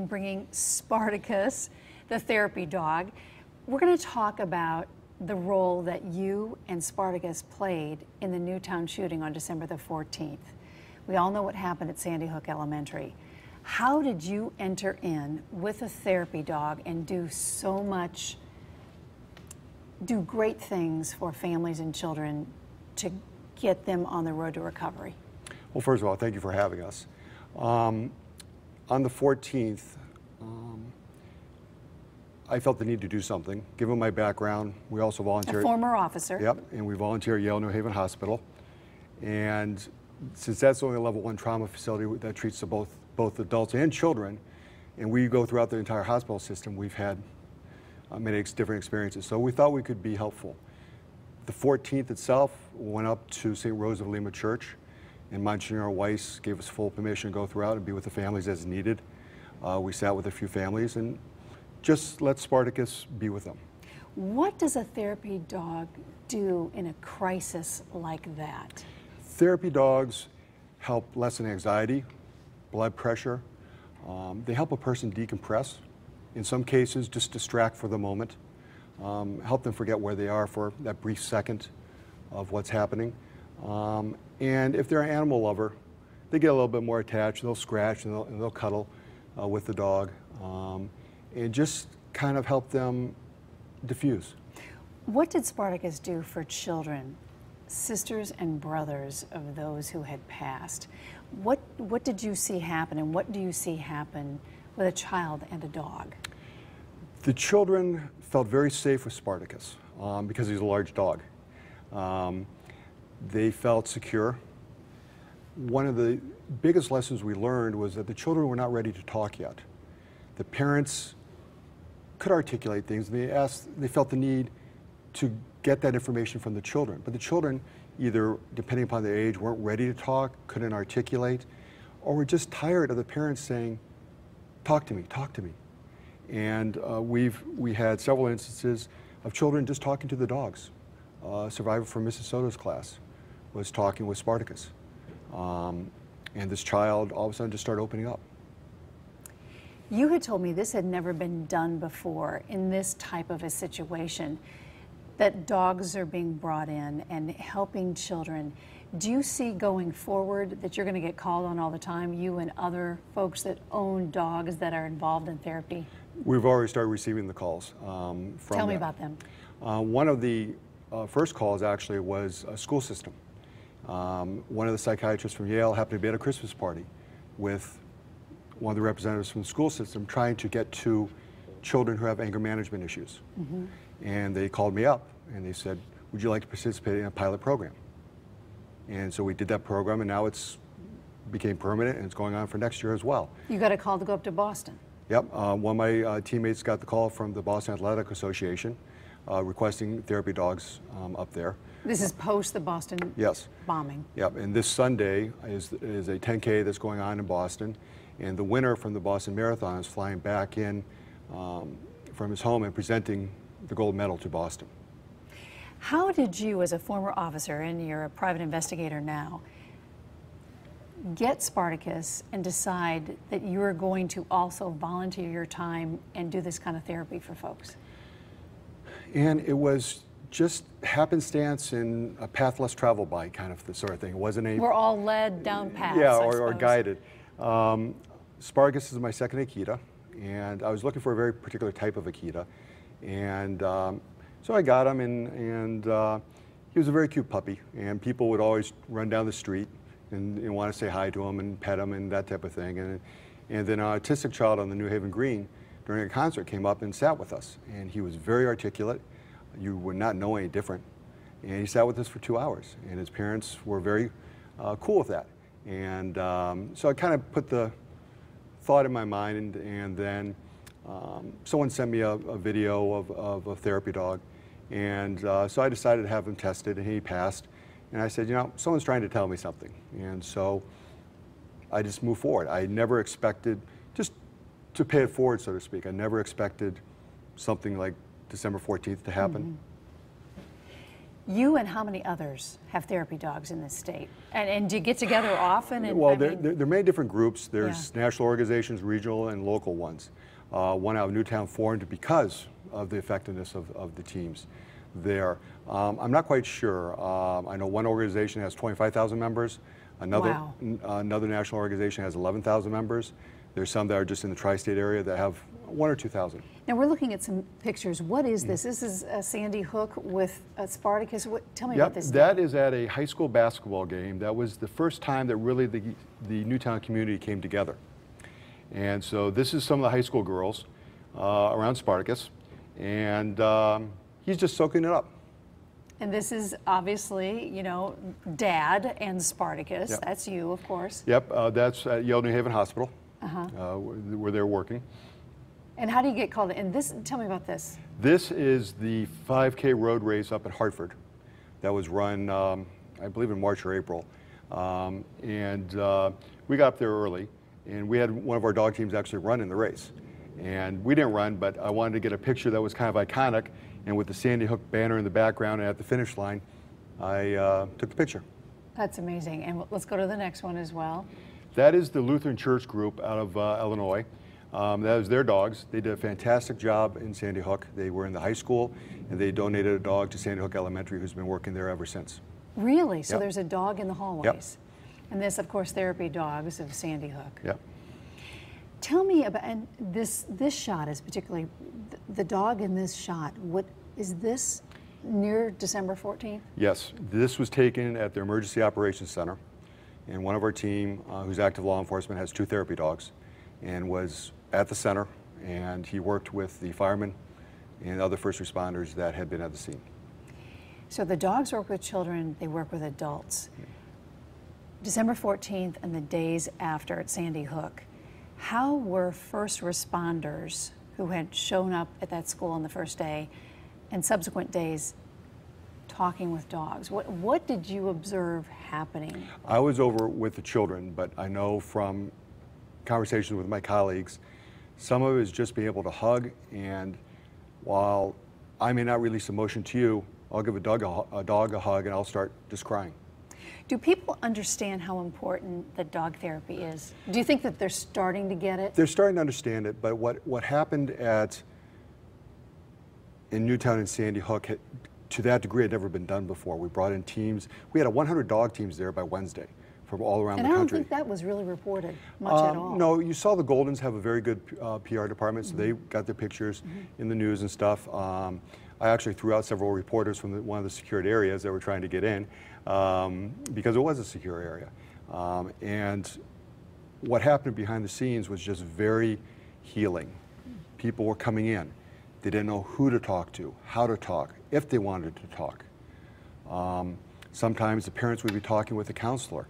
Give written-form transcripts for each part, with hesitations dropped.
bringing Sparticus, the therapy dog. We're going to talk about the role that you and Sparticus played in the Newtown shooting on December the 14th. We all know what happened at Sandy Hook Elementary. How did you enter in with a therapy dog and do great things for families and children to get them on the road to recovery? Well, first of all, thank you for having us. On the 14th, I felt the need to do something. Given my background, we also volunteer. A former officer. Yep, and we volunteer at Yale New Haven Hospital. And since that's only a level 1 trauma facility that treats both adults and children, and we go throughout the entire hospital system, we've had many different experiences. So we thought we could be helpful. The 14th itself, went up to St. Rose of Lima Church, and Monsignor Weiss gave us full permission to go throughout and be with the families as needed. We sat with a few families and just let Sparticus be with them. What does a therapy dog do in a crisis like that? Therapy dogs help lessen anxiety, blood pressure. They help a person decompress. In some cases, just distract for the moment. Help them forget where they are for that brief second of what's happening. And if they're an animal lover, they get a little bit more attached. They'll scratch and they'll cuddle with the dog. And just kind of help them diffuse. What did Sparticus do for children, sisters and brothers of those who had passed? What did you see happen, and what do you see happen with a child and a dog? The children felt very safe with Sparticus because he's a large dog. They felt secure. One of the biggest lessons we learned was that the children were not ready to talk yet. The parents could articulate things, and they felt the need to get that information from the children. But the children, either depending upon their age, weren't ready to talk, couldn't articulate, or were just tired of the parents saying, talk to me, talk to me. And we had several instances of children just talking to the dogs. A survivor from Minnesota's class was talking with Sparticus. And this child all of a sudden just started opening up. You had told me this had never been done before in this type of a situation, that dogs are being brought in and helping children. Do you see going forward that you're going to get called on all the time, you and other folks that own dogs that are involved in therapy? We've already started receiving the calls from Tell me about them. One of the first calls actually was a school system. One of the psychiatrists from Yale happened to be at a Christmas party with one of the representatives from the school system trying to get to children who have anger management issues. Mm-hmm. And they called me up and they said, would you like to participate in a pilot program? And so we did that program, and now it's became permanent, and it's going on for next year as well. You got a call to go up to Boston? Yep. One of my teammates got the call from the Boston Athletic Association requesting therapy dogs up there. This is post the Boston bombing? Yep. And this Sunday is a 10K that's going on in Boston. And the winner from the Boston Marathon is flying back in from his home and presenting the gold medal to Boston. How did you, as a former officer, and you're a private investigator now, get Sparticus and decide that you're going to also volunteer your time and do this kind of therapy for folks? And it was just happenstance and a path less traveled by kind of the sort of thing. It wasn't a... We're all led down paths, yeah, or guided. Sparticus is my second Akita, and I was looking for a very particular type of Akita. And so I got him, and he was a very cute puppy, and people would always run down the street and want to say hi to him and pet him and that type of thing. And then an autistic child on the New Haven Green during a concert came up and sat with us, and he was very articulate. You would not know any different. And he sat with us for 2 hours, and his parents were very cool with that. And so I kind of put the thought in my mind, and then someone sent me a video of a therapy dog, and so I decided to have him tested, and he passed. And I said, you know, someone's trying to tell me something. And so I just moved forward. I never expected, just to pay it forward, so to speak, I never expected something like December 14th to happen. You and how many others have therapy dogs in this state? And do you get together often? And, Well, there are many different groups. There's Yeah. national organizations, regional and local ones. One out of Newtown formed because of the effectiveness of the teams there. I'm not quite sure. I know one organization has 25,000 members. Wow. Another national organization has 11,000 members. There's some that are just in the tri-state area that have 1,000 or 2,000. Now we're looking at some pictures. What is this? This is a Sandy Hook with a Sparticus. Tell me about this. That is at a high school basketball game. That was the first time that really the Newtown community came together. And so this is some of the high school girls around Sparticus, and he's just soaking it up. And this is obviously, you know, Dad and Sparticus. Yep. That's you, of course. Yep, that's at Yale New Haven Hospital, Uh-huh. where they're working. And how do you get called in? This, tell me about this. This is the 5K road race up at Hartford that was run, I believe, in March or April. We got up there early, and we had one of our dog teams actually run in the race. And we didn't run, but I wanted to get a picture that was kind of iconic, and with the Sandy Hook banner in the background and at the finish line, I took the picture. That's amazing. And let's go to the next one as well. That is the Lutheran Church group out of Illinois. That was their dogs. They did a fantastic job in Sandy Hook. They were in the high school, and they donated a dog to Sandy Hook Elementary, who's been working there ever since. Really? So Yep. there's a dog in the hallways. And this, of course, Therapy Dogs of Sandy Hook. Yep. Tell me about, and this shot is particularly, the dog in this shot, what, is this near December 14th? Yes, this was taken at the Emergency Operations Center, and one of our team, who's active law enforcement, has 2 therapy dogs, and was at the center, and he worked with the firemen and other first responders that had been at the scene. So the dogs work with children, they work with adults. December 14th and the days after at Sandy Hook, how were first responders who had shown up at that school on the first day and subsequent days talking with dogs? What did you observe happening? I was over with the children, but I know from conversations with my colleagues, some of it is just being able to hug, and while I may not release emotion to you, I'll give a dog a hug and I'll start just crying. Do people understand how important the dog therapy is? Do you think that they're starting to get it? They're starting to understand it, but what happened in Newtown and Sandy Hook, to that degree, had never been done before. We brought in teams. We had 100 dog teams there by Wednesday from all around the country. And I don't think that was really reported much at all. No, you saw the Goldens have a very good PR department, so they got their pictures in the news and stuff. I actually threw out several reporters from one of the secured areas that were trying to get in because it was a secure area. And what happened behind the scenes was just very healing. People were coming in. They didn't know who to talk to, how to talk, if they wanted to talk. Sometimes the parents would be talking with a counselor,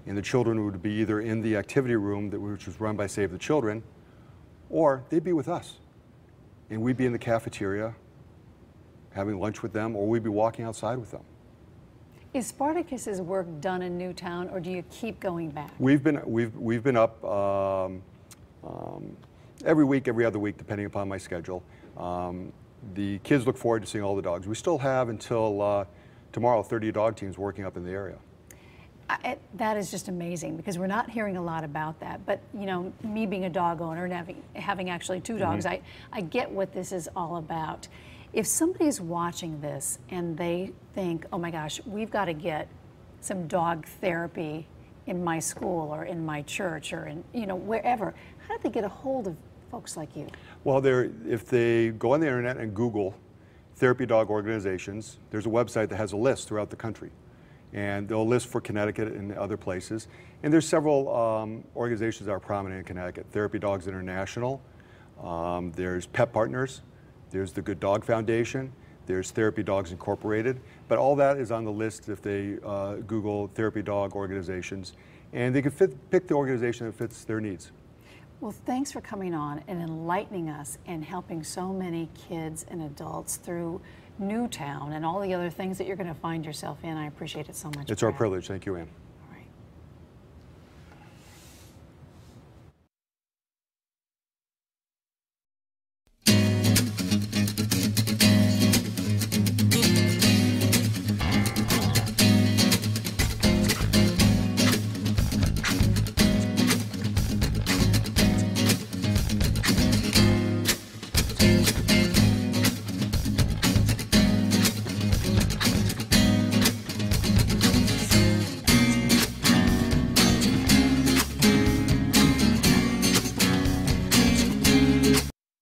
and the children would be either in the activity room, which was run by Save the Children, or they'd be with us. And we'd be in the cafeteria having lunch with them, or we'd be walking outside with them. Is Spartacus's work done in Newtown, or do you keep going back? We've been up every week, every other week, depending upon my schedule. The kids look forward to seeing all the dogs. We still have until tomorrow 30 dog teams working up in the area. That is just amazing because we're not hearing a lot about that. But you know, me being a dog owner and having actually 2 dogs, I get what this is all about. If somebody's watching this and they think, oh my gosh, we've got to get some dog therapy in my school or in my church or in, you know, wherever, how do they get a hold of folks like you? Well, if they go on the internet and Google therapy dog organizations, there's a website that has a list throughout the country. And they'll list for Connecticut and other places. And there's several organizations that are prominent in Connecticut. Therapy Dogs International, there's Pet Partners, there's the Good Dog Foundation, there's Therapy Dogs Incorporated, but all that is on the list if they Google therapy dog organizations, and they can pick the organization that fits their needs. Well, thanks for coming on and enlightening us and helping so many kids and adults through Newtown and all the other things that you're going to find yourself in. I appreciate it so much. It's our privilege. Thank you, Ann.